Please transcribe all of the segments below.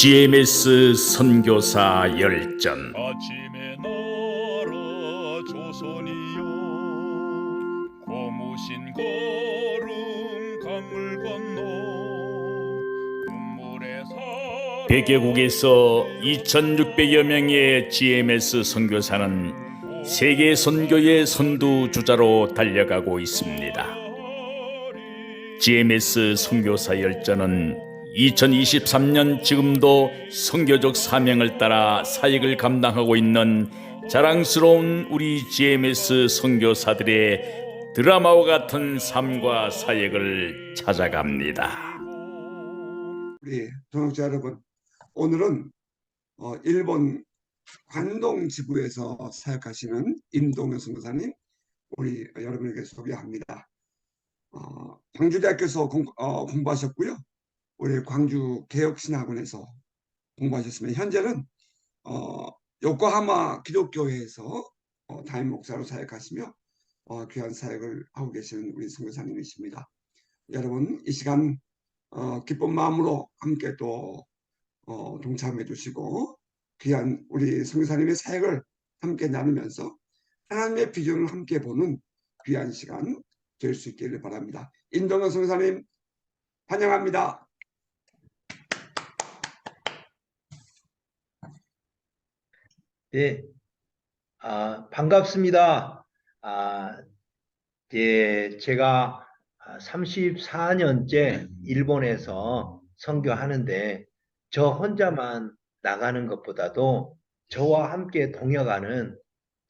GMS 선교사 열전. 아침의 나라 조선이여, 고무신 걸음 강을 건너 눈물의 사랑. 100개국에서 2600여 명의 GMS 선교사는 세계 선교의 선두주자로 달려가고 있습니다. GMS 선교사 열전은 2023년 지금도 선교적 사명을 따라 사역을 감당하고 있는 자랑스러운 우리 GMS 선교사들의 드라마와 같은 삶과 사역을 찾아갑니다. 우리 동역자 여러분, 오늘은 일본 관동 지부에서 사역하시는 임동현 선교사님, 우리 여러분에게 소개합니다. 광주대학교에서 공부하셨고요. 우리 광주 개혁신학원에서 공부하셨으면 현재는 요코하마 기독교회에서 담임 목사로 사역하시며 귀한 사역을 하고 계시는 우리 선교사님이십니다. 여러분, 이 시간 기쁜 마음으로 함께 또 동참해 주시고 귀한 우리 선교사님의 사역을 함께 나누면서 하나님의 비전을 함께 보는 귀한 시간 될 수 있기를 바랍니다. 임동현 선교사님 환영합니다. 네, 반갑습니다. 제가 34년째 일본에서 선교하는데 저 혼자만 나가는 것보다도 저와 함께 동역하는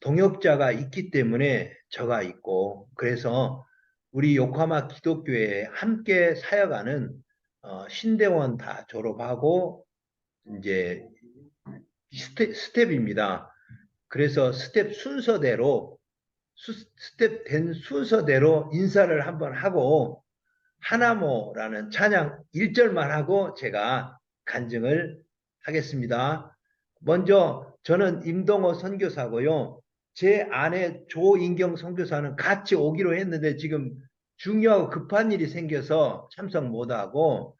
동역자가 있기 때문에 저가 있고, 그래서 우리 요코하마 기독교회에 함께 사역하는 신대원 다 졸업하고 이제 스텝입니다. 그래서 스텝 된 순서대로 인사를 한번 하고 하나모라는 찬양 1절만 하고 제가 간증을 하겠습니다. 먼저 저는 임동호 선교사고요. 제 아내 조인경 선교사는 같이 오기로 했는데 지금 중요하고 급한 일이 생겨서 참석 못하고,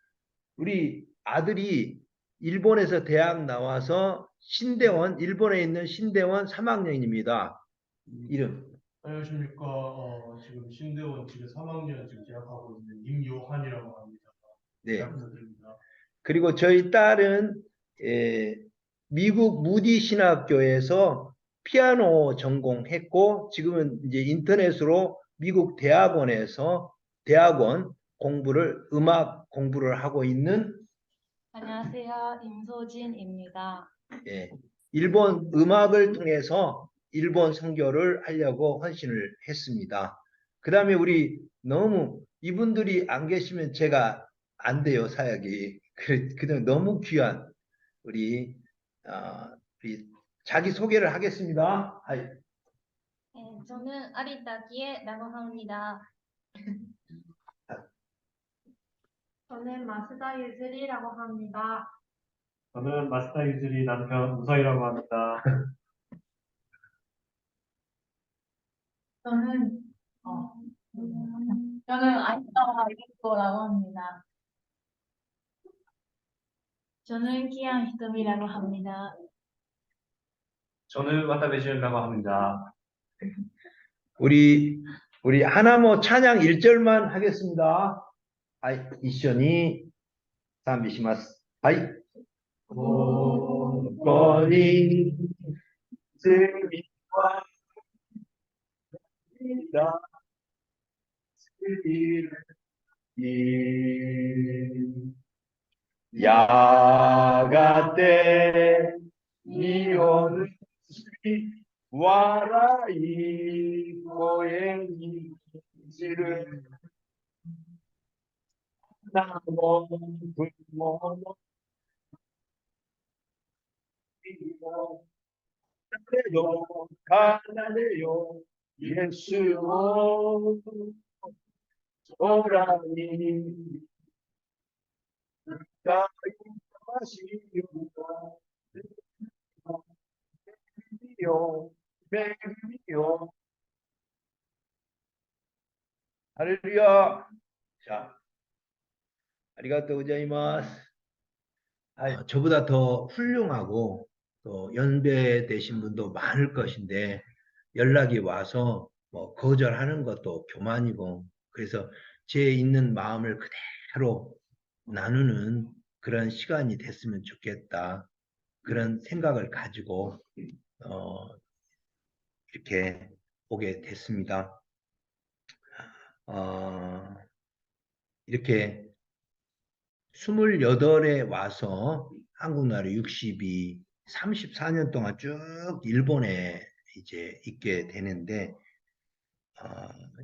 우리 아들이 일본에서 대학 나와서 일본에 있는 신대원 3학년입니다. 이름. 안녕하십니까. 지금 신대원 지금 3학년 지금 재학하고 있는 임요한이라고 합니다. 네. 잘 부탁드립니다. 그리고 저희 딸은 미국 무디 신학교에서 피아노 전공했고 지금은 이제 인터넷으로 미국 대학원 음악 공부를 하고 있는 안녕하세요. 임소진입니다. 일본 음악을 통해서 일본 선교를 하려고 헌신을 했습니다. 그 다음에 우리 너무 이분들이 안 계시면 제가 안 돼요, 사역이. 그냥 너무 귀한 우리 자기 소개를 하겠습니다. 네, 저는 아리타 기에라고 합니다. 저는 마스다 유즈리라고 합니다. 저는 마스터 유즈리 남편 우서이라고 합니다. 저는 아이타와 이토라고 합니다. 저는 키안 히토미라고 합니다. 저는 와타베준이라고 합니다. 우리 하나모 찬양 1절만 하겠습니다. 이緒に 賛美します。はい。ここに罪は皆ついるやがて身を抜き笑い声にじるなも雲の奏でよイエスを空に歌い魂よ恵みよハレルヤ。ありがとうございます。 저보다 더 훌륭하고 또 연배 되신 분도 많을 것인데 연락이 와서 뭐 거절하는 것도 교만이고 그래서 제 있는 마음을 그대로 나누는 그런 시간이 됐으면 좋겠다. 그런 생각을 가지고 어, 이렇게 오게 됐습니다. 어, 이렇게 28에 와서 한국 나라 62, 34년 동안 쭉 일본에 이제 있게 되는데,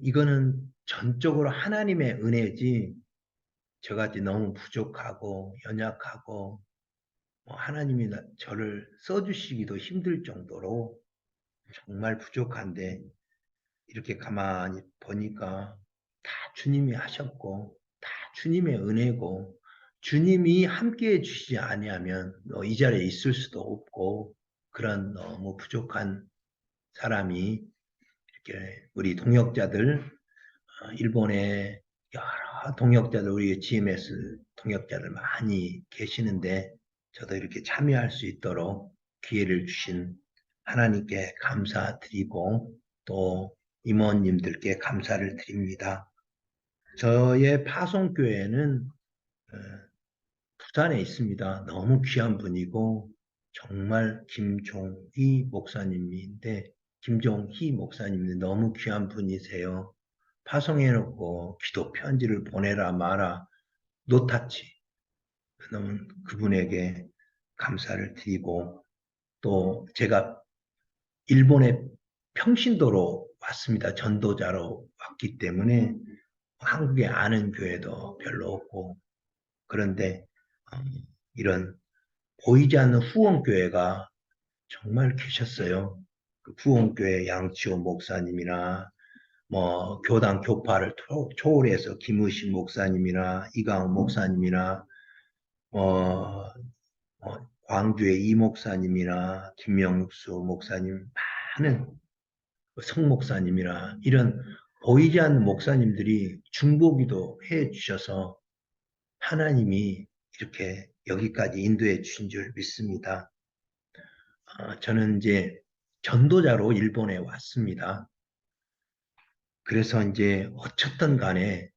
이거는 전적으로 하나님의 은혜지, 저같이 너무 부족하고 연약하고, 하나님이 저를 써주시기도 힘들 정도로 정말 부족한데, 이렇게 가만히 보니까 다 주님이 하셨고, 다 주님의 은혜고, 주님이 함께해 주시지 아니하면 이 자리에 있을 수도 없고, 그런 너무 부족한 사람이 이렇게 우리 동역자들, 일본에 여러 동역자들, 우리 GMS 동역자들 많이 계시는데, 저도 이렇게 참여할 수 있도록 기회를 주신 하나님께 감사드리고, 또 임원님들께 감사를 드립니다. 저의 파송교회는 부산에 있습니다. 너무 귀한 분이고 정말 김종희 목사님인데 김종희 목사님인데 너무 귀한 분이세요. 파송해놓고 기도 편지를 보내라 마라 노타치. 너무 그분에게 감사를 드리고 또 제가 일본에 평신도로 왔습니다. 전도자로 왔기 때문에 한국에 아는 교회도 별로 없고 그런데 이런 보이지 않는 후원교회가 정말 계셨어요. 그 후원교회 양치호 목사님이나 뭐 교당 교파를 초월해서 김의식 목사님이나 이강훈 목사님이나 광주의 이 목사님이나 김명수 목사님 많은 성 목사님이나 이런 보이지 않는 목사님들이 중보기도 해 주셔서 하나님이 이렇게 여기까지 인도해 주신 줄 믿습니다. 저는 이제 전도자로 일본에 왔습니다. 그래서 이제 어쨌든 간에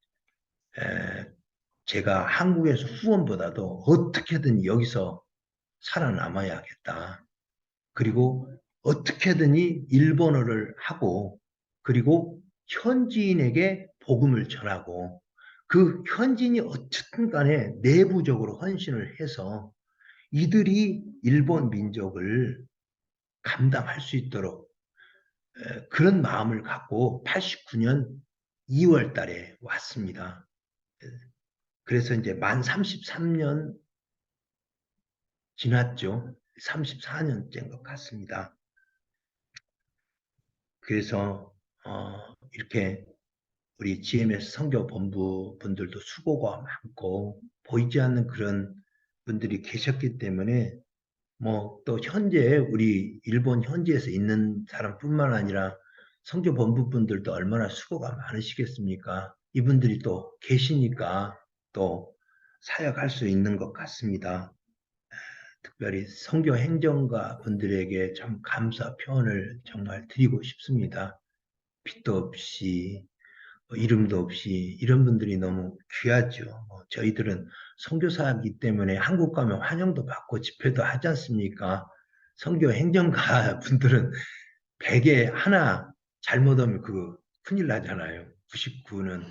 제가 한국에서 후원보다도 어떻게든 여기서 살아남아야겠다. 그리고 어떻게든지 일본어를 하고 그리고 현지인에게 복음을 전하고 그 현지인이 어쨌든 간에 내부적으로 헌신을 해서 이들이 일본 민족을 감당할 수 있도록 그런 마음을 갖고 89년 2월 달에 왔습니다. 그래서 이제 만 33년 지났죠. 34년째인 것 같습니다. 그래서 이렇게 우리 GMS 선교본부 분들도 수고가 많고 보이지 않는 그런 분들이 계셨기 때문에 뭐 또 현재 우리 일본 현지에서 있는 사람뿐만 아니라 선교본부 분들도 얼마나 수고가 많으시겠습니까? 이분들이 또 계시니까 또 사역할 수 있는 것 같습니다. 특별히 선교 행정가 분들에게 참 감사 표현을 정말 드리고 싶습니다. 빛도 없이 이름도 없이 이런 분들이 너무 귀하죠. 저희들은 선교사이기 때문에 한국 가면 환영도 받고 집회도 하지 않습니까? 선교 행정가 분들은 100에 하나 잘못하면 그거 큰일 나잖아요. 99는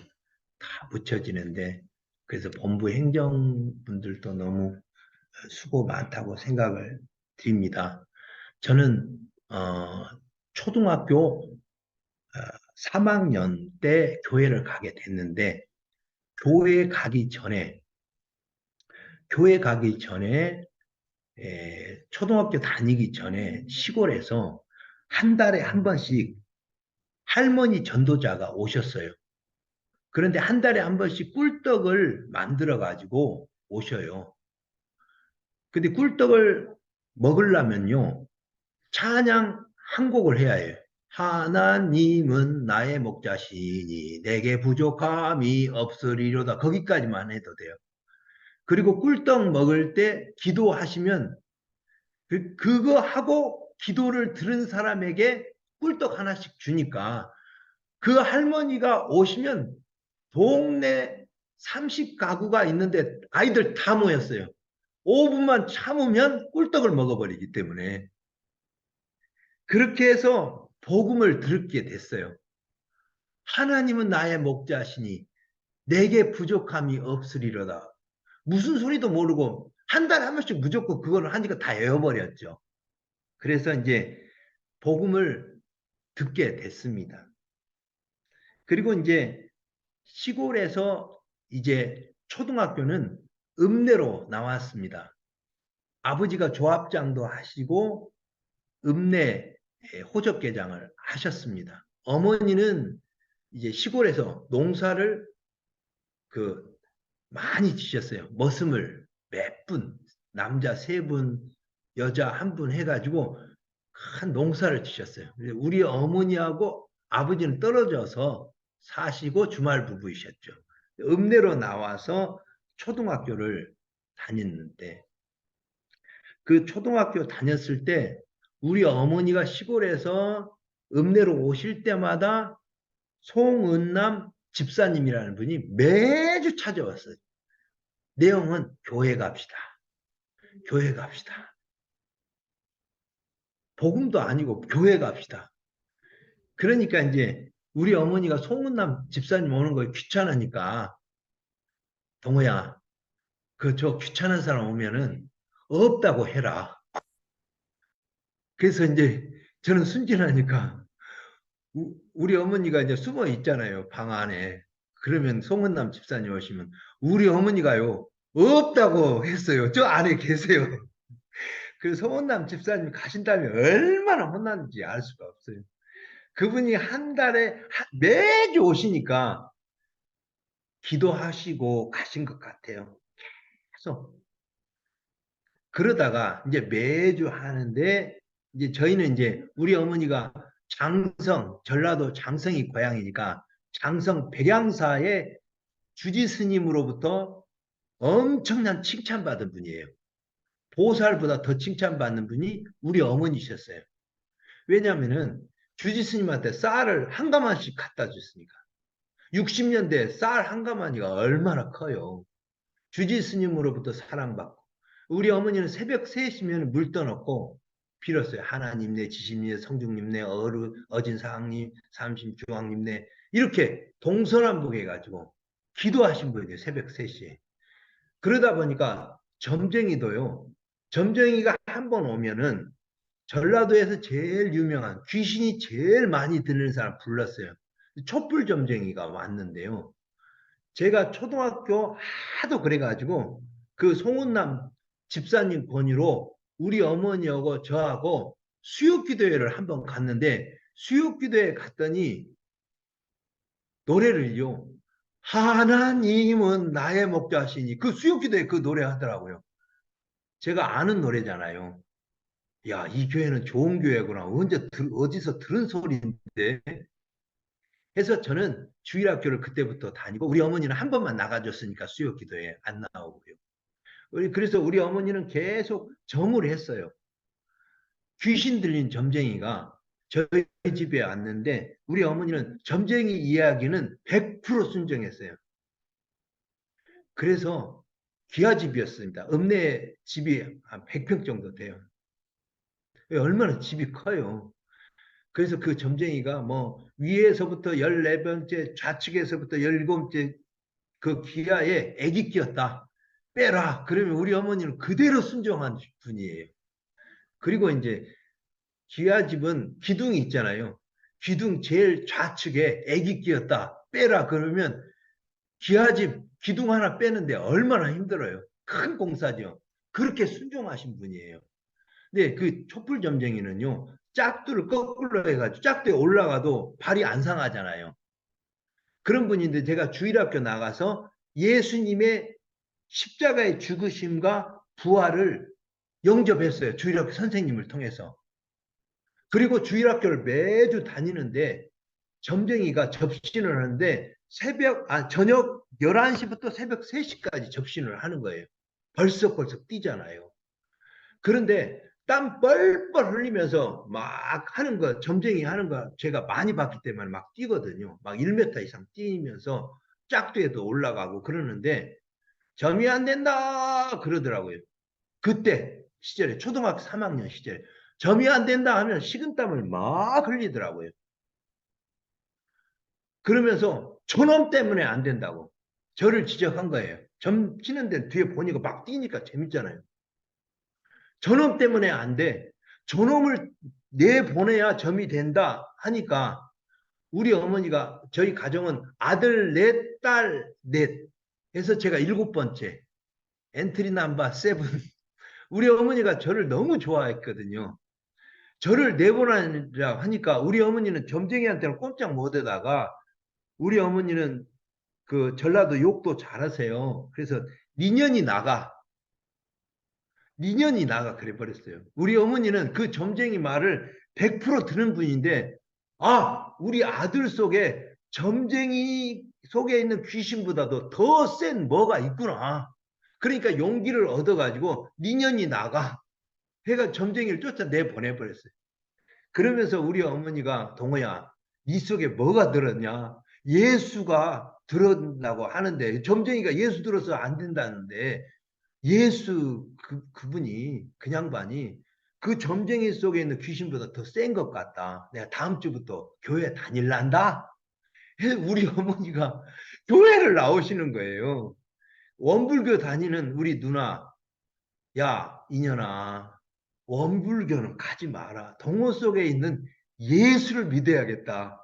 다 붙여지는데 그래서 본부 행정분들도 너무 수고 많다고 생각을 드립니다. 저는 초등학교 3학년 때 교회를 가게 됐는데 교회 가기 전에 초등학교 다니기 전에 시골에서 한 달에 한 번씩 할머니 전도자가 오셨어요. 그런데 한 달에 한 번씩 꿀떡을 만들어 가지고 오셔요. 근데 꿀떡을 먹으려면요 찬양 한 곡을 해야 해요. 하나님은 나의 목자시니 내게 부족함이 없으리로다. 거기까지만 해도 돼요. 그리고 꿀떡 먹을 때 기도하시면 그거 하고 기도를 들은 사람에게 꿀떡 하나씩 주니까 그 할머니가 오시면 동네 30가구가 있는데 아이들 다 모였어요. 5분만 참으면 꿀떡을 먹어버리기 때문에 그렇게 해서 복음을 듣게 됐어요. 하나님은 나의 목자시니 내게 부족함이 없으리로다. 무슨 소리도 모르고 한 달에 한 번씩 무조건 그거를 하니까 다 외워버렸죠. 그래서 이제 복음을 듣게 됐습니다. 그리고 이제 시골에서 이제 초등학교는 읍내로 나왔습니다. 아버지가 조합장도 하시고 읍내 호적계장을 하셨습니다. 어머니는 이제 시골에서 농사를 많이 지셨어요. 머슴을 몇 분, 남자 3분, 여자 1분 해가지고 큰 농사를 지셨어요. 우리 어머니하고 아버지는 떨어져서 사시고 주말 부부이셨죠. 읍내로 나와서 초등학교를 다녔는데 그 초등학교 다녔을 때 우리 어머니가 시골에서 읍내로 오실 때마다 송은남 집사님이라는 분이 매주 찾아왔어요. 내용은 교회 갑시다. 교회 갑시다. 복음도 아니고 교회 갑시다. 그러니까 이제 우리 어머니가 송은남 집사님 오는 거 귀찮으니까 동호야, 저 귀찮은 사람 오면은 없다고 해라. 그래서 이제 저는 순진하니까 우리 어머니가 이제 숨어 있잖아요. 방 안에. 그러면 송은남 집사님 오시면 우리 어머니가요. 없다고 했어요. 저 안에 계세요. 그 송은남 집사님 가신 다음에 얼마나 혼났는지 알 수가 없어요. 그분이 한 달에 매주 오시니까 기도하시고 가신 것 같아요. 계속. 그러다가 이제 매주 하는데 이제 저희는 이제 우리 어머니가 장성, 전라도 장성이 고향이니까 장성 백양사의 주지 스님으로부터 엄청난 칭찬받은 분이에요. 보살보다 더 칭찬받는 분이 우리 어머니셨어요. 왜냐하면은 주지 스님한테 쌀을 한 가마씩 갖다 줬으니까. 60년대 쌀 한 가마니가 얼마나 커요. 주지 스님으로부터 사랑받고 우리 어머니는 새벽 3시면 물 떠놓고 빌었어요. 하나님 내 지심님 내 성중님 내 어진사항님 삼심주왕님 내 이렇게 동서남북 해가지고 기도하신 분이에요. 새벽 3시에. 그러다 보니까 점쟁이도요. 점쟁이가 한 번 오면은 전라도에서 제일 유명한 귀신이 제일 많이 드는 사람 불렀어요. 촛불 점쟁이가 왔는데요. 제가 초등학교 하도 그래가지고 그 송은남 집사님 권유로 우리 어머니하고 저하고 수요기도회를 한번 갔는데 수요기도회 갔더니 노래를요. 하나님은 나의 목자시니 그 수요기도회 그 노래 하더라고요. 제가 아는 노래잖아요. 야, 이 교회는 좋은 교회구나. 어디서 들은 소리인데. 해서 저는 주일학교를 그때부터 다니고 우리 어머니는 한 번만 나가줬으니까 수요기도에 안 나오고요. 그래서 우리 어머니는 계속 점을 했어요. 귀신 들린 점쟁이가 저희 집에 왔는데 우리 어머니는 점쟁이 이야기는 100% 순종했어요. 그래서 기아집이었습니다. 읍내 집이 한 100평 정도 돼요. 얼마나 집이 커요. 그래서 그 점쟁이가 뭐 위에서부터 14번째 좌측에서부터 17번째 그 기아에 애기 끼었다. 빼라. 그러면 우리 어머니는 그대로 순종한 분이에요. 그리고 이제 기아집은 기둥이 있잖아요. 기둥 제일 좌측에 애기 끼었다. 빼라. 그러면 기아집 기둥 하나 빼는데 얼마나 힘들어요. 큰 공사죠. 그렇게 순종하신 분이에요. 근데 그 촛불 점쟁이는요. 짝두를 거꾸로 해가지고 짝두에 올라가도 발이 안 상하잖아요. 그런 분인데 제가 주일학교 나가서 예수님의 십자가의 죽으심과 부활을 영접했어요. 주일학교 선생님을 통해서. 그리고 주일학교를 매주 다니는데 점쟁이가 접신을 하는데 저녁 11시부터 새벽 3시까지 접신을 하는 거예요. 벌썩벌썩 뛰잖아요. 그런데 땀 뻘뻘 흘리면서 막 하는 거, 점쟁이 하는 거 제가 많이 봤기 때문에 막 뛰거든요. 막 1m 이상 뛰면서 짝대에도 올라가고 그러는데 점이 안 된다 그러더라고요. 그때 시절에 초등학교 3학년 시절에 점이 안 된다 하면 식은땀을 막 흘리더라고요. 그러면서 저놈 때문에 안 된다고 저를 지적한 거예요. 점 치는데 뒤에 보니까 막 뛰니까 재밌잖아요. 저놈 때문에 안 돼. 저놈을 내보내야 점이 된다 하니까 우리 어머니가 저희 가정은 아들 넷, 딸 넷 해서 제가 7번째 엔트리 넘버 7 우리 어머니가 저를 너무 좋아했거든요. 저를 내보내라 하니까 우리 어머니는 점쟁이한테는 꼼짝 못하다가 우리 어머니는 그 전라도 욕도 잘하세요. 그래서 니년이 나가 그래 버렸어요. 우리 어머니는 그 점쟁이 말을 100% 듣는 분인데 아 우리 아들 속에 점쟁이 속에 있는 귀신보다도 더 센 뭐가 있구나. 그러니까 용기를 얻어가지고 니년이 나가 해가 점쟁이를 쫓아내 보내버렸어요. 그러면서 우리 어머니가 동호야 네 속에 뭐가 들었냐. 예수가 들었다고 하는데 점쟁이가 예수 들어서 안 된다는데 예수 그분이 그 양반이 그 점쟁이 속에 있는 귀신보다 더 센 것 같다. 내가 다음 주부터 교회 다닐란다. 우리 어머니가 교회를 나오시는 거예요. 원불교 다니는 우리 누나, 야 이년아 원불교는 가지 마라. 동호 속에 있는 예수를 믿어야겠다.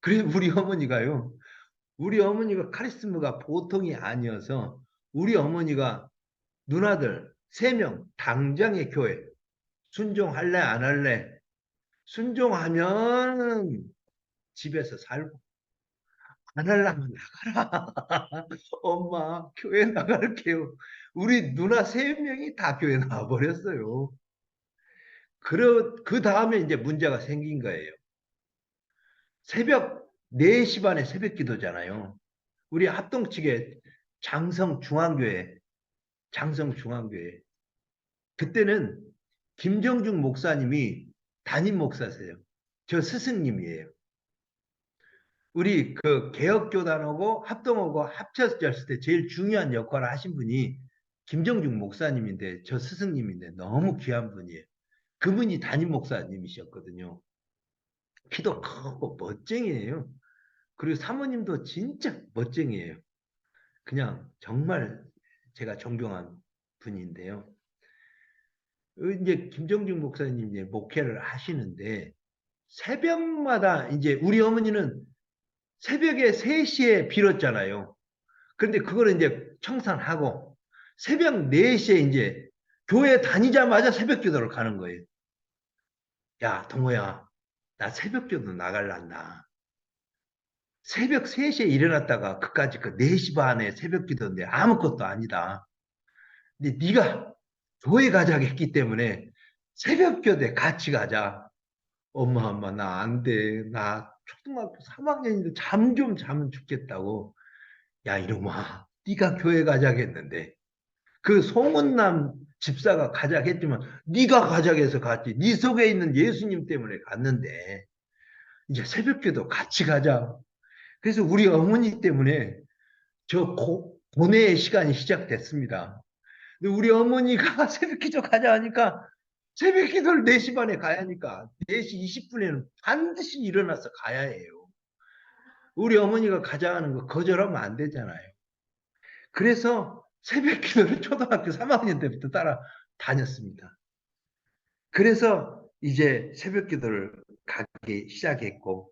그래서 우리 어머니가요. 우리 어머니가 카리스마가 보통이 아니어서 우리 어머니가 누나들 3명 당장에 교회 순종할래 안 할래? 순종하면 집에서 살고 안 하려면 나가라. 엄마 교회 나갈게요. 우리 누나 3명이 다 교회 나와버렸어요. 그 다음에 이제 문제가 생긴 거예요. 새벽 4시 반에 새벽 기도잖아요. 우리 합동 측에 장성중앙교회 그때는 김정중 목사님이 담임 목사세요. 저 스승님이에요. 우리 그 개혁교단하고 합동하고 합쳐졌을 때 제일 중요한 역할을 하신 분이 김정중 목사님인데 저 스승님인데 너무 귀한 분이에요. 그분이 담임 목사님이셨거든요. 키도 크고 멋쟁이에요. 그리고 사모님도 진짜 멋쟁이에요. 그냥 정말 제가 존경한 분인데요. 이제 김정중 목사님 이제 목회를 하시는데 새벽마다 이제 우리 어머니는 새벽에 3시에 빌었잖아요. 그런데 그거를 이제 청산하고 새벽 4시에 이제 교회 다니자마자 새벽 기도를 가는 거예요. 야, 동호야, 나 새벽 기도 나갈란다. 새벽 3시에 일어났다가 그까지 그 4시 반에 새벽 기도인데 아무것도 아니다. 근데 네가 교회 가자고 했기 때문에 새벽 교대 같이 가자. 엄마 나 안 돼. 나 초등학교 3학년인데 잠 좀 자면 죽겠다고. 야 이놈아 네가 교회 가자고 했는데 그 송은남 집사가 가자고 했지만 네가 가자고 해서 갔지. 네 속에 있는 예수님 때문에 갔는데 이제 새벽기도 같이 가자. 그래서 우리 어머니 때문에 저 고뇌의 시간이 시작됐습니다. 근데 우리 어머니가 새벽기도 가자 하니까 새벽기도를 4시 반에 가야 하니까 4시 20분에는 반드시 일어나서 가야 해요. 우리 어머니가 가자 하는 거 거절하면 안 되잖아요. 그래서 새벽기도를 초등학교 3학년 때부터 따라 다녔습니다. 그래서 이제 새벽기도를 가기 시작했고,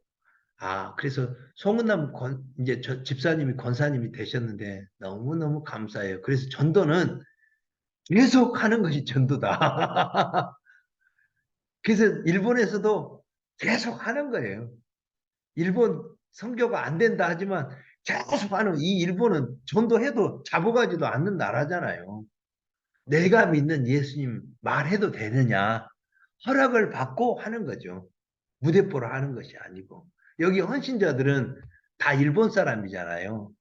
그래서 송은남 이제 저 집사님이 권사님이 되셨는데 너무너무 감사해요. 그래서 전도는 계속 하는 것이 전도다. 그래서 일본에서도 계속 하는 거예요. 일본 선교가 안 된다 하지만 계속 하는 이 일본은 전도해도 잡아가지도 않는 나라잖아요. 내가 믿는 예수님 말해도 되느냐 허락을 받고 하는 거죠. 무대포로 하는 것이 아니고 여기 헌신자들은 다 일본 사람이잖아요.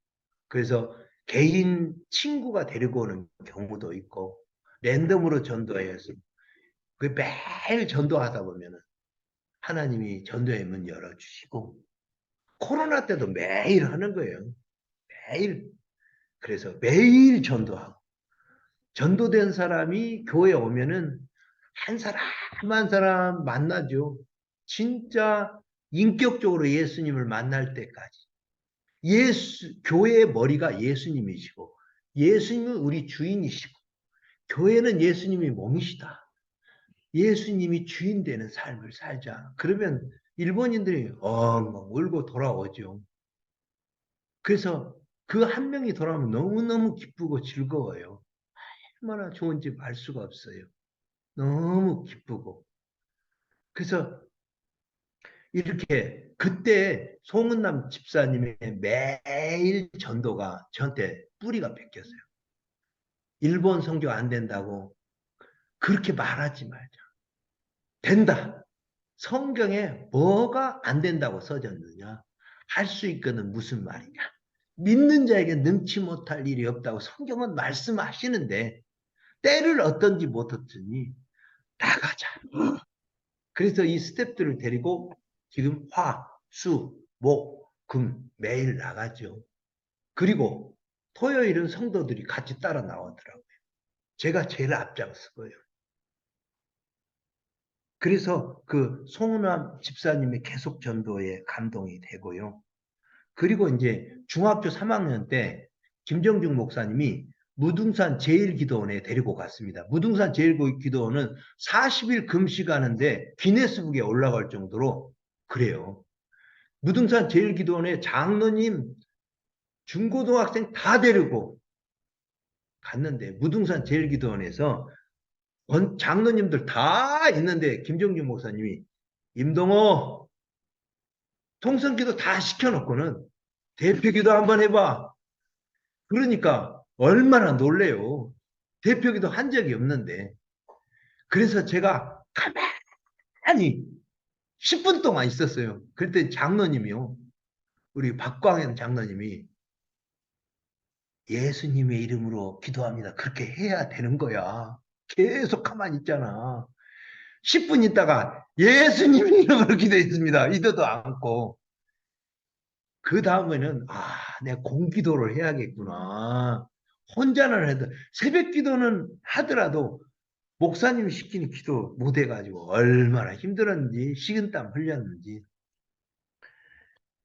그래서 개인 친구가 데리고 오는 경우도 있고 랜덤으로 전도해서 그 매일 전도하다 보면은 하나님이 전도의 문 열어주시고 코로나 때도 매일 하는 거예요. 매일. 그래서 매일 전도하고 전도된 사람이 교회에 오면은 한 사람 한 사람 만나죠. 진짜 인격적으로 예수님을 만날 때까지. 교회의 머리가 예수님이시고 예수님은 우리 주인이시고 교회는 예수님이 몸이시다. 예수님이 주인 되는 삶을 살자. 그러면 일본인들이 엉엉 울고 돌아오죠. 그래서 그 한 명이 돌아오면 너무너무 기쁘고 즐거워요. 얼마나 좋은지 알 수가 없어요. 너무 기쁘고. 그래서 이렇게 그때 송은남 집사님의 매일 전도가 저한테 뿌리가 뺏겼어요. 일본 선교 안 된다고 그렇게 말하지 말자. 된다. 성경에 뭐가 안 된다고 써졌느냐? 할 수 있거든 무슨 말이냐? 믿는 자에게 능치 못할 일이 없다고 성경은 말씀하시는데 때를 어떤지 못 얻으니 나가자. 그래서 이 스태프들을 데리고 지금 화, 수, 목, 금 매일 나가죠. 그리고 토요일은 성도들이 같이 따라 나오더라고요. 제가 제일 앞장서고요. 그래서 그 송은암 집사님의 계속 전도에 감동이 되고요. 그리고 이제 중학교 3학년 때 김정중 목사님이 무등산 제일기도원에 데리고 갔습니다. 무등산 제일기도원은 40일 금식하는데 기네스북에 올라갈 정도로 그래요. 무등산 제일기도원에 장로님, 중고등학생 다 데리고 갔는데 무등산 제일기도원에서 장로님들 다 있는데 김정중 목사님이 임동호 통성기도 다 시켜놓고는 대표기도 한번 해봐. 그러니까 얼마나 놀래요. 대표기도 한 적이 없는데. 그래서 제가 가만히 10분 동안 있었어요. 그때 장로님이요. 우리 박광현 장로님이 예수님의 이름으로 기도합니다. 그렇게 해야 되는 거야. 계속 가만히 있잖아. 10분 있다가 예수님 이름으로 기도했습니다. 이도도 않고. 그 다음에는 내가 공기도를 해야겠구나. 혼자는 해도 새벽 기도는 하더라도 목사님이 시키는 기도 못 해가지고 얼마나 힘들었는지 식은땀 흘렸는지.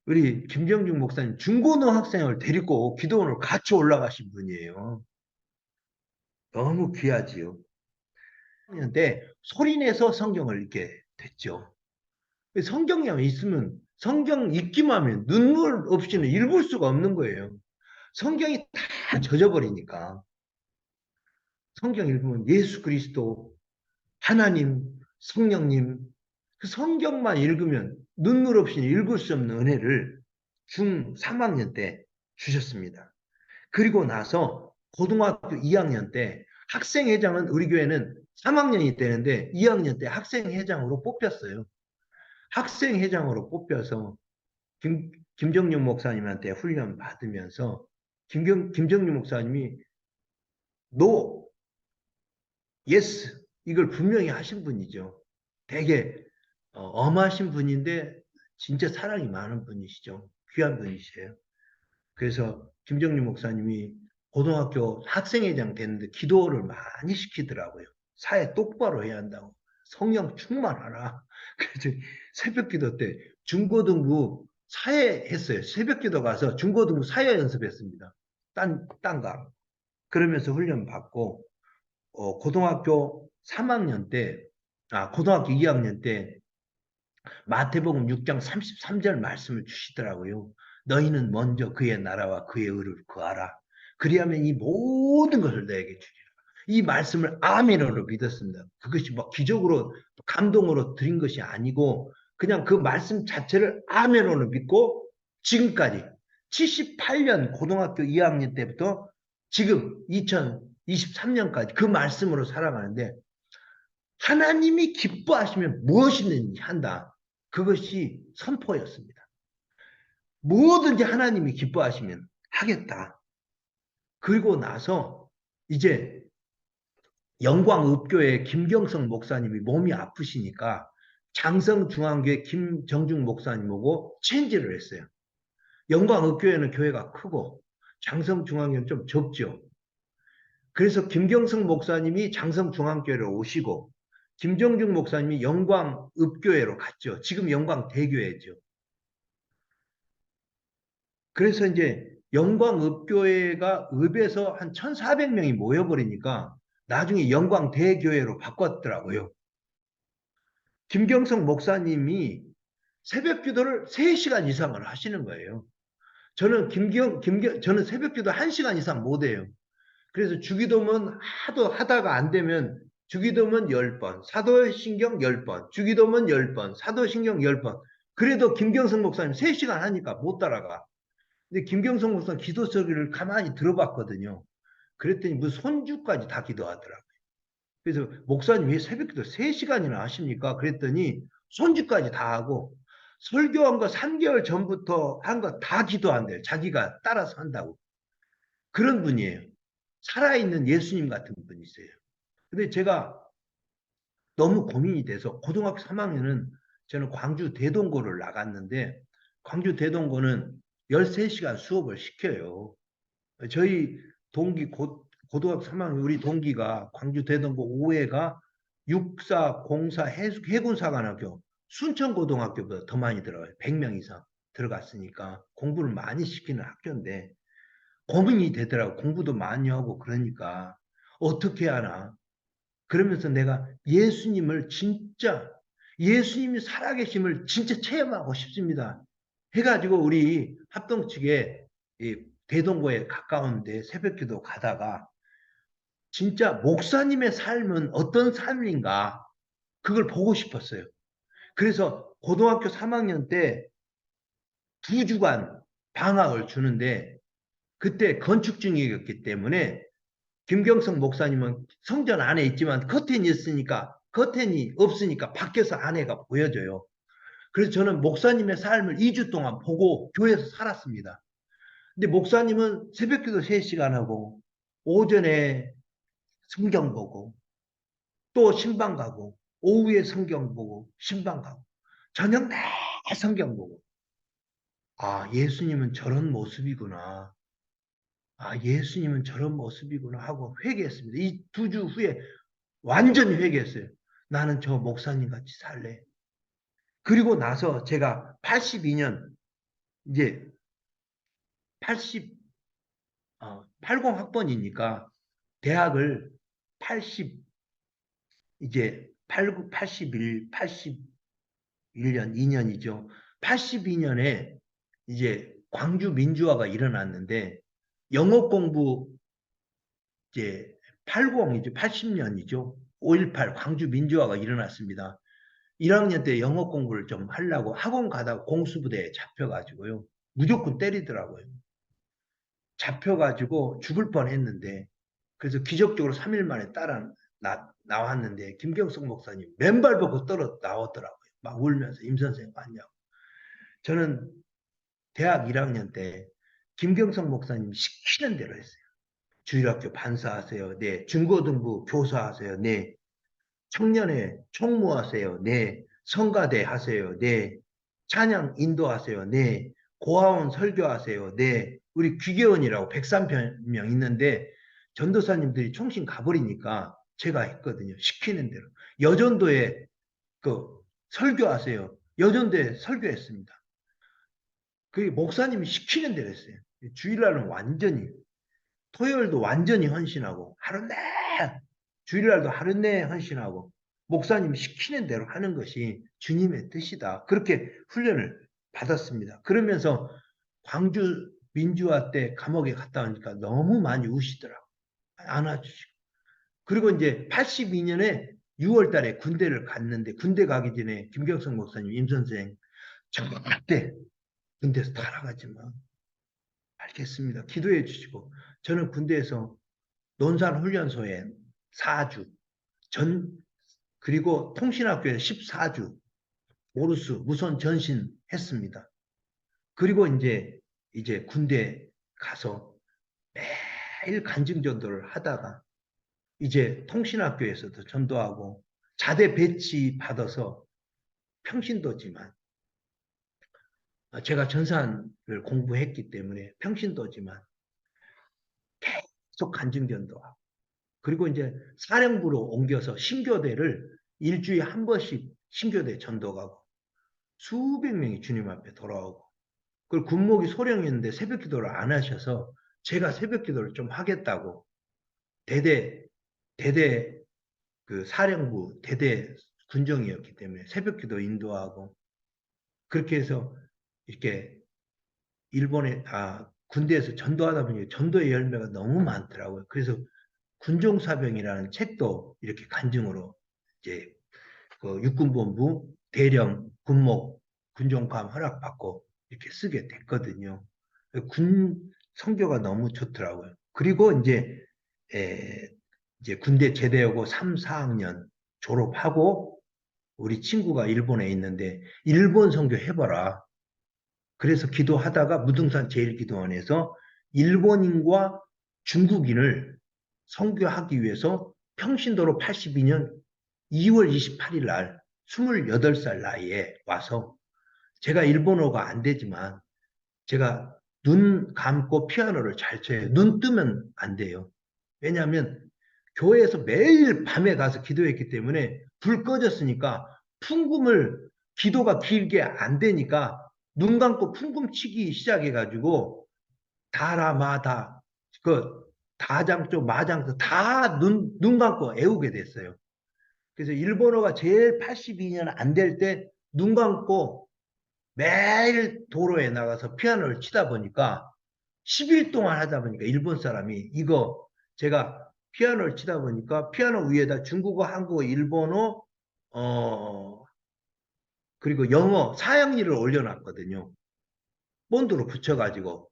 우리 김정중 목사님 중고등학생을 데리고 기도원을 같이 올라가신 분이에요. 너무 귀하지요. 근데 소리내서 성경을 읽게 됐죠. 성경이 있으면 성경 읽기만 하면 눈물 없이는 읽을 수가 없는 거예요. 성경이 다 젖어버리니까. 성경 읽으면 예수 그리스도, 하나님, 성령님, 그 성경만 읽으면 눈물 없이는 읽을 수 없는 은혜를 중 3학년 때 주셨습니다. 그리고 나서 고등학교 2학년 때 학생회장은 우리 교회는 3학년이 되는데 2학년 때 학생회장으로 뽑혔어요. 학생회장으로 뽑혀서 김정윤 목사님한테 훈련 받으면서 김정윤 목사님이 노, 예스 이걸 분명히 하신 분이죠. 되게 엄하신 분인데 진짜 사랑이 많은 분이시죠. 귀한 분이세요. 그래서 김정윤 목사님이 고등학교 학생회장 됐는데 기도를 많이 시키더라고요. 사회 똑바로 해야 한다고. 성령 충만하라. 그래서 새벽기도 때 중고등부 사회 했어요. 새벽기도 가서 중고등부 사회 연습했습니다. 딴가. 그러면서 훈련 받고 고등학교 3학년 때, 고등학교 2학년 때 마태복음 6장 33절 말씀을 주시더라고요. 너희는 먼저 그의 나라와 그의 의를 구하라. 그리하면 이 모든 것을 너에게 주리라. 이 말씀을 아멘으로 믿었습니다. 그것이 뭐 기적으로 감동으로 드린 것이 아니고 그냥 그 말씀 자체를 아멘으로 믿고 지금까지 78년 고등학교 2학년 때부터 지금 2023년까지 그 말씀으로 살아가는데 하나님이 기뻐하시면 무엇이든지 한다. 그것이 선포였습니다. 뭐든지 하나님이 기뻐하시면 하겠다. 그리고 나서 이제 영광읍교회 김경성 목사님이 몸이 아프시니까 장성중앙교회 김정중 목사님하고 체인지를 했어요. 영광읍교회는 교회가 크고 장성중앙교회는 좀 적죠. 그래서 김경성 목사님이 장성중앙교회로 오시고 김정중 목사님이 영광읍교회로 갔죠. 지금 영광대교회죠. 그래서 이제 영광읍교회가 읍에서 한 1,400명이 모여버리니까 나중에 영광대교회로 바꿨더라고요. 김경성 목사님이 새벽 기도를 3시간 이상을 하시는 거예요. 저는 저는 새벽 기도 1시간 이상 못 해요. 그래서 주기도문 하도 하다가 안 되면 주기도문 10번, 사도신경 10번, 주기도문 10번, 사도신경 10번. 그래도 김경성 목사님 3시간 하니까 못 따라가. 근데 김경성 목사님 기도 소리를 가만히 들어봤거든요. 그랬더니 무슨 손주까지 다 기도하더라고요. 그래서 목사님 왜 새벽기도 3시간이나 하십니까? 그랬더니 손주까지 다 하고 설교한 거 3개월 전부터 한 거 다 기도한대요. 자기가 따라서 한다고. 그런 분이에요. 살아있는 예수님 같은 분이세요. 근데 제가 너무 고민이 돼서 고등학교 3학년은 저는 광주 대동고를 나갔는데 광주 대동고는 13시간 수업을 시켜요. 저희 동기 고등학교 3학년 우리 동기가 광주 대동고 5회가 육사, 공사, 해군사관학교 순천고등학교보다 더 많이 들어가요. 100명 이상 들어갔으니까 공부를 많이 시키는 학교인데 고민이 되더라고. 공부도 많이 하고 그러니까 어떻게 하나. 그러면서 내가 예수님을 진짜 예수님이 살아계심을 진짜 체험하고 싶습니다. 해가지고 우리 합동 측에 대동고에 가까운데 새벽기도 가다가 진짜 목사님의 삶은 어떤 삶인가 그걸 보고 싶었어요. 그래서 고등학교 3학년 때 2주간 방학을 주는데 그때 건축 중이었기 때문에 김경성 목사님은 성전 안에 있지만 커튼이 있으니까 커튼이 없으니까 밖에서 안에가 보여져요. 그래서 저는 목사님의 삶을 2주 동안 보고 교회에서 살았습니다. 근데 목사님은 새벽기도 3시간 하고 오전에 성경 보고 또 신방 가고 오후에 성경 보고 신방 가고 저녁 내 성경 보고 아 예수님은 저런 모습이구나. 아 예수님은 저런 모습이구나 하고 회개했습니다. 이 2주 후에 완전히 회개했어요. 나는 저 목사님 같이 살래. 그리고 나서 제가 82년 이제 80학번이니까 대학을 80 이제 89, 81, 81년 2년이죠. 82년에 이제 광주 민주화가 일어났는데 영어 공부 이제 80이죠. 80년이죠. 5.18 광주 민주화가 일어났습니다. 1학년 때 영어 공부를 좀 하려고 학원 가다가 공수부대에 잡혀가지고요. 무조건 때리더라고요. 잡혀가지고 죽을 뻔했는데 그래서 기적적으로 3일 만에 나왔는데 김경석 목사님 맨발 벗고 떨어 나오더라고요. 막 울면서 임 선생 왔냐고. 저는 대학 1학년 때 김경석 목사님 시키는 대로 했어요. 주일학교 반사하세요. 네. 중고등부 교사하세요. 네. 청년회 총무하세요. 네. 성가대 하세요. 네. 찬양 인도하세요. 네. 고아원 설교하세요. 네. 우리 귀계원이라고 103명 있는데 전도사님들이 총신 가버리니까 제가 했거든요. 시키는 대로. 여전도에 설교하세요. 여전도에 설교했습니다. 그 목사님이 시키는 대로 했어요. 주일날은 완전히 토요일도 완전히 헌신하고 하루 내 주일날도 하루 내 헌신하고 목사님이 시키는 대로 하는 것이 주님의 뜻이다. 그렇게 훈련을 받았습니다. 그러면서 광주 민주화 때 감옥에 갔다 오니까 너무 많이 우시더라고요. 안아주시고. 그리고 이제 82년에 6월 달에 군대를 갔는데 군대 가기 전에 김경석 목사님, 임선생 절대 군대에서 타락하지 마. 알겠습니다. 기도해 주시고 저는 군대에서 논산훈련소에 4주 그리고 통신학교에 14주 오르수 무선 전신 했습니다. 그리고 이제 군대 가서 매일 간증 전도를 하다가 이제 통신학교에서도 전도하고 자대 배치 받아서 평신도지만 제가 전산을 공부했기 때문에 평신도지만 계속 간증 전도하고 그리고 이제 사령부로 옮겨서 신교대를 일주일에 한 번씩 신교대 전도 가고 수백 명이 주님 앞에 돌아오고 그리고 군목이 소령이었는데 새벽 기도를 안 하셔서 제가 새벽 기도를 좀 하겠다고 대대 그 사령부 대대 군정이었기 때문에 새벽 기도 인도하고 그렇게 해서 이렇게 일본에 군대에서 전도하다 보니 전도의 열매가 너무 많더라고요. 그래서 군종사병이라는 책도 이렇게 간증으로 이제 그 육군본부 대령 군목 군종감 허락받고 이렇게 쓰게 됐거든요. 군 선교가 너무 좋더라고요. 그리고 이제 군대 제대하고 3, 4학년 졸업하고 우리 친구가 일본에 있는데 일본 선교 해봐라. 그래서 기도하다가 무등산 제일기도원에서 일본인과 중국인을 선교하기 위해서 평신도로 82년 2월 28일 날 28살 나이에 와서 제가 일본어가 안 되지만 제가 눈 감고 피아노를 잘 쳐요. 눈 뜨면 안 돼요. 왜냐하면 교회에서 매일 밤에 가서 기도했기 때문에 불 꺼졌으니까 풍금을 기도가 길게 안 되니까 눈 감고 풍금 치기 시작해가지고 다라마다 그 다장조 마장조 다 눈 감고 애우게 됐어요. 그래서 일본어가 제일 82년 안 될 때 눈 감고 매일 도로에 나가서 피아노를 치다 보니까 10일 동안 하다 보니까 일본 사람이 이거 제가 피아노를 치다 보니까 피아노 위에다 중국어, 한국어, 일본어, 그리고 영어, 사형리를 올려놨거든요. 본드로 붙여가지고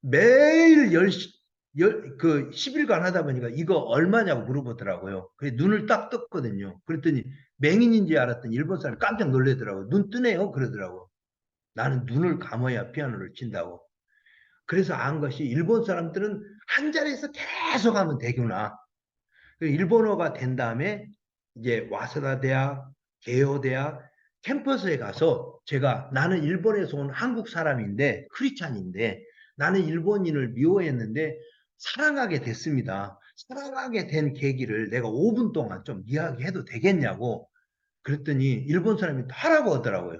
매일 10일간 하다 보니까 이거 얼마냐고 물어보더라고요. 그래서 눈을 딱 떴거든요. 그랬더니 맹인인지 알았더니 일본 사람이 깜짝 놀라더라고요. 눈 뜨네요. 그러더라고요. 나는 눈을 감아야 피아노를 친다고. 그래서 안 것이 일본 사람들은 한 자리에서 계속 하면 되구나. 일본어가 된 다음에 이제 와세다 대학, 게오 대학 캠퍼스에 가서 제가 나는 일본에서 온 한국 사람인데 크리스찬인데 나는 일본인을 미워했는데 사랑하게 됐습니다. 사랑하게 된 계기를 내가 5분 동안 좀 이야기해도 되겠냐고 그랬더니 일본 사람이 하라고 하더라고요.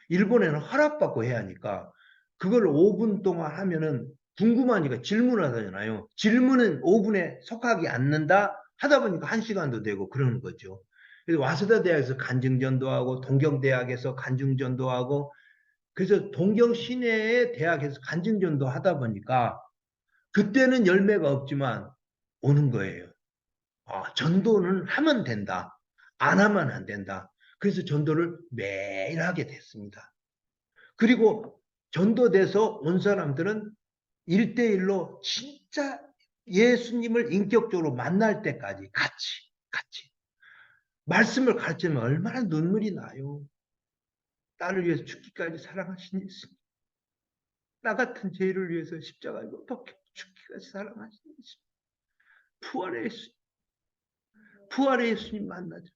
일본에는 허락받고 해야 하니까 그걸 5분 동안 하면은 궁금하니까 질문하잖아요. 질문은 5분에 속하지 않는다 하다 보니까 1시간도 되고 그러는 거죠. 그래서 와세다 대학에서 간증전도하고 동경대학에서 간증전도하고 그래서 동경 시내의 대학에서 간증전도 하다 보니까 그때는 열매가 없지만 오는 거예요. 전도는 하면 된다. 안 하면 안 된다. 그래서 전도를 매일 하게 됐습니다. 그리고 전도돼서 온 사람들은 1대1로 진짜 예수님을 인격적으로 만날 때까지 같이 말씀을 가르치면 얼마나 눈물이 나요. 나를 위해서 죽기까지 사랑하신 예수님. 나 같은 죄를 위해서 십자가에 못 박혀 죽기까지 사랑하신 예수님. 부활의 예수님 만나죠.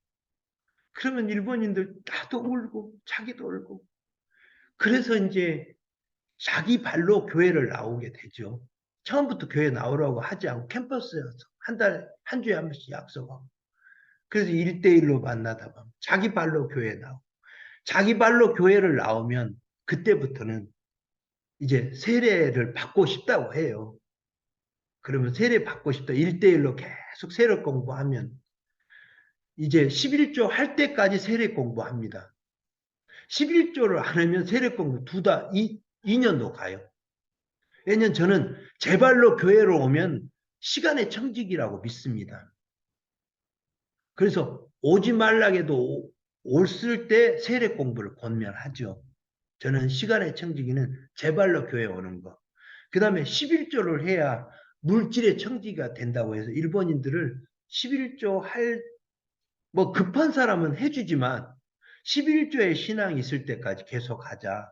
그러면 일본인들 나도 울고 자기도 울고 그래서 이제 자기 발로 교회를 나오게 되죠. 처음부터 교회 나오라고 하지 않고 캠퍼스에서 한 주에 한 번씩 약속하고. 그래서 1대1로 만나다 보면 자기 발로 교회 나오고. 자기 발로 교회를 나오면 그때부터는 이제 세례를 받고 싶다고 해요. 그러면 세례 받고 싶다. 1대1로 계속 세례 공부하면 이제 11조 할 때까지 세례 공부합니다. 11조를 안 하면 세례 공부 2년도 가요. 왜냐면 저는 제 발로 교회로 오면 시간의 청직이라고 믿습니다. 그래서 오지 말라게도 올쓸 때 세례 공부를 권면하죠. 저는 시간의 청지기는 제 발로 교회 오는 거. 그 다음에 11조를 해야 물질의 청지기가 된다고 해서 일본인들을 11조 뭐 급한 사람은 해주지만 11조의 신앙이 있을 때까지 계속 하자.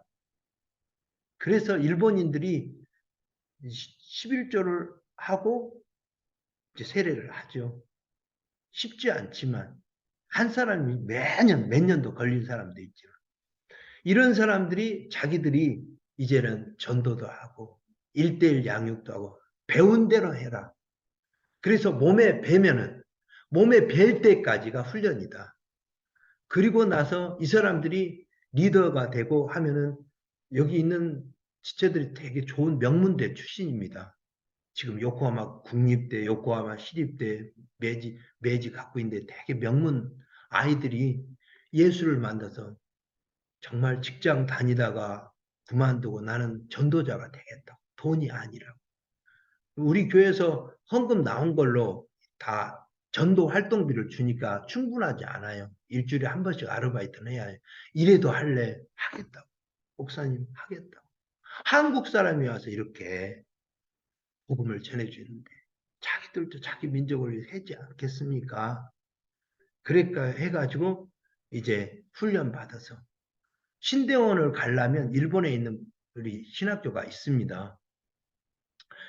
그래서 일본인들이 11조를 하고 이제 세례를 하죠. 쉽지 않지만 한 사람이 매년 몇 년도 걸린 사람도 있죠. 이런 사람들이 자기들이 이제는 전도도 하고 1:1 양육도 하고 배운 대로 해라. 그래서 몸에 배면은 몸에 뵐 때까지가 훈련이다. 그리고 나서 이 사람들이 리더가 되고 하면은 여기 있는 지체들이 되게 좋은 명문대 출신입니다. 지금 요코하마 국립대, 요코하마 시립대 매지 갖고 있는데 되게 명문 아이들이 예수를 만나서 정말 직장 다니다가 그만두고 나는 전도자가 되겠다. 돈이 아니라. 우리 교회에서 헌금 나온 걸로 다 전도 활동비를 주니까 충분하지 않아요. 일주일에 한 번씩 아르바이트는 해야 해요. 이래도 할래? 하겠다고. 목사님 하겠다고. 한국 사람이 와서 이렇게 복음을 전해주는데 자기들도 자기 민족을 하지 않겠습니까? 그러니까 해가지고 이제 훈련 받아서 신대원을 가려면 일본에 있는 우리 신학교가 있습니다.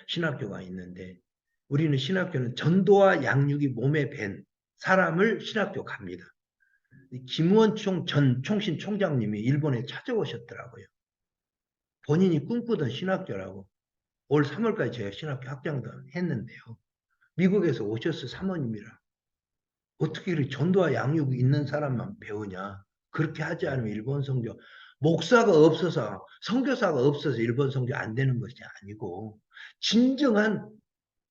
신학교가 있는데 우리는 신학교는 전도와 양육이 몸에 밴 사람을 신학교 갑니다. 김원총 전 총신 총장님이 일본에 찾아오셨더라고요. 본인이 꿈꾸던 신학교라고. 올 3월까지 제가 신학교 학장도 했는데요. 미국에서 오셔서 사모님이라. 어떻게 이렇게 전도와 양육이 있는 사람만 배우냐. 그렇게 하지 않으면 일본 선교. 목사가 없어서 선교사가 없어서 일본 선교 안 되는 것이 아니고 진정한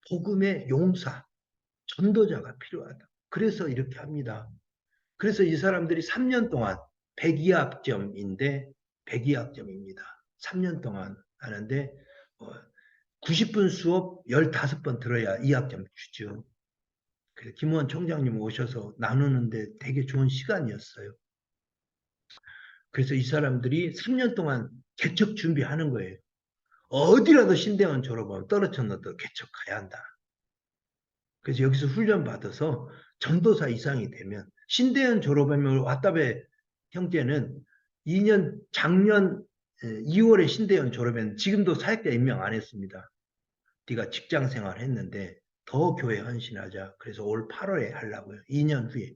복음의 용사, 전도자가 필요하다. 그래서 이렇게 합니다. 그래서 이 사람들이 3년 동안 102학점인데 102학점입니다. 3년 동안 하는데 90분 수업 15번 들어야 2학점 주죠. 그래서 김원 총장님 오셔서 나누는데 되게 좋은 시간이었어요. 그래서 이 사람들이 3년 동안 개척 준비하는 거예요. 어디라도 신대원 졸업하면 떨어져 넣어도 개척 가야 한다. 그래서 여기서 훈련 받아서 전도사 이상이 되면 신대원 졸업하면 왔다배 형제는 작년 2월에 신대원 졸업했는데 지금도 사역자 임명 안 했습니다. 네가 직장 생활 했는데 더 교회 헌신하자. 그래서 올 8월에 하려고요. 2년 후에.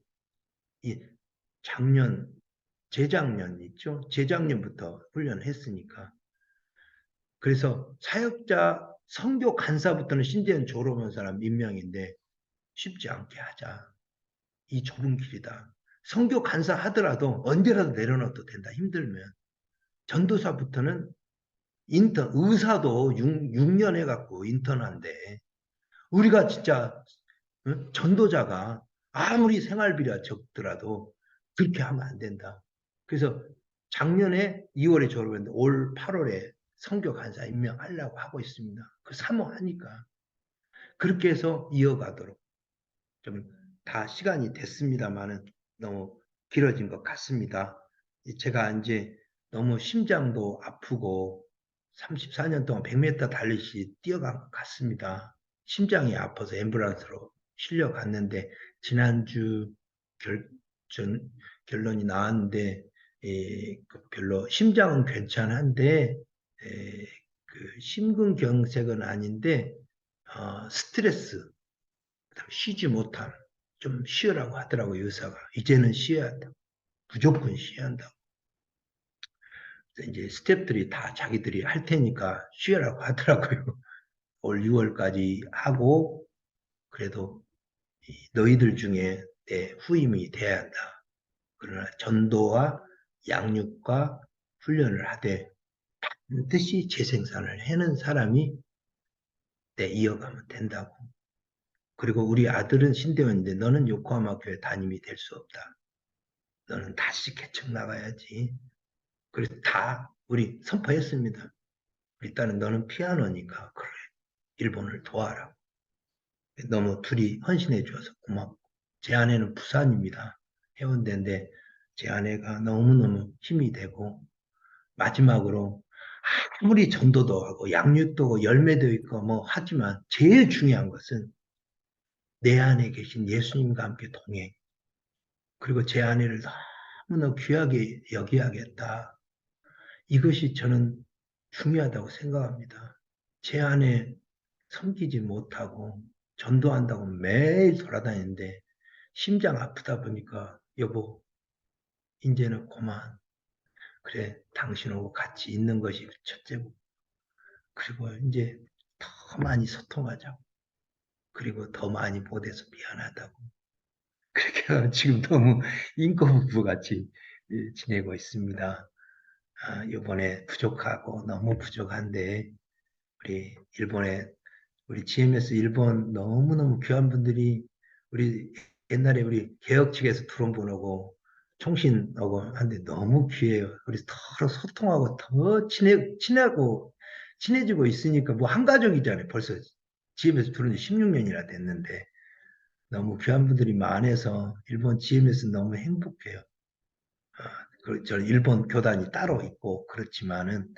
재작년 있죠? 재작년부터 훈련을 했으니까. 그래서 사역자 선교 간사부터는 신대원 졸업한 사람 임명인데 쉽지 않게 하자. 이 좁은 길이다. 선교 간사 하더라도 언제라도 내려놔도 된다. 힘들면. 전도사부터는 인턴, 의사도 6년 해갖고 인턴한데 우리가 진짜 전도자가 아무리 생활비가 적더라도 그렇게 하면 안 된다. 그래서 작년에 2월에 졸업했는데 올 8월에 선교 간사 임명하려고 하고 있습니다. 그 사모하니까 그렇게 해서 이어가도록 좀 다 시간이 됐습니다만은 너무 길어진 것 같습니다. 제가 이제 너무 심장도 아프고 34년 동안 100m 달리시 뛰어간 것 같습니다. 심장이 아파서 앰뷸런스로 실려갔는데 지난주 결론이 나왔는데 별로 심장은 괜찮은데 그 심근경색은 아닌데 스트레스, 쉬지 못함, 좀 쉬으라고 하더라고요. 의사가. 이제는 쉬어야 한다. 무조건 쉬어야 한다고. 이제 스태프들이 다 자기들이 할 테니까 쉬어라고 하더라고요. 올 6월까지 하고 그래도 너희들 중에 내 후임이 돼야 한다. 그러나 전도와 양육과 훈련을 하되 반드시 재생산을 해는 사람이 이어가면 된다고. 그리고 우리 아들은 신대원인데 너는 요코하마 교회 담임이 될 수 없다. 너는 다시 개척 나가야지. 그래서 다 우리 선포했습니다. 우리 딸은 너는 피아노니까 그래. 일본을 도와라. 너무 둘이 헌신해 주어서 고맙고. 제 아내는 부산입니다. 해운대인데 제 아내가 너무너무 힘이 되고 마지막으로 아무리 전도도 하고 양육도 하고 열매도 있고 뭐 하지만 제일 중요한 것은 내 안에 계신 예수님과 함께 동행. 그리고 제 아내를 너무나 귀하게 여기야겠다. 이것이 저는 중요하다고 생각합니다. 제 아내 섬기지 못하고 전도한다고 매일 돌아다니는데 심장 아프다 보니까 여보 이제는 그만. 그래 당신하고 같이 있는 것이 첫째고 그리고 이제 더 많이 소통하자고 그리고 더 많이 못해서 미안하다고 그렇게 지금 너무 인과부부 같이 지내고 있습니다. 이번에 부족하고 너무 부족한데 우리 일본에 우리 GMS 일본 너무너무 귀한 분들이 우리 옛날에 우리 개혁 측에서 드론 보내고 총신 오고 하는데 너무 귀해요. 우리 서로 소통하고 더 친하고 친해지고 있으니까 뭐 한 가족이잖아요. 벌써 GMS 들어온 지 16년이나 됐는데 너무 귀한 분들이 많아서 일본 GMS 너무 행복해요. 저 일본 교단이 따로 있고 그렇지만은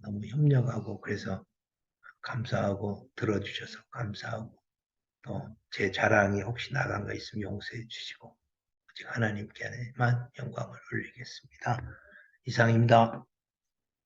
너무 협력하고 그래서 감사하고 들어주셔서 감사하고 또 제 자랑이 혹시 나간 거 있으면 용서해 주시고 오직 하나님께만 영광을 올리겠습니다. 이상입니다.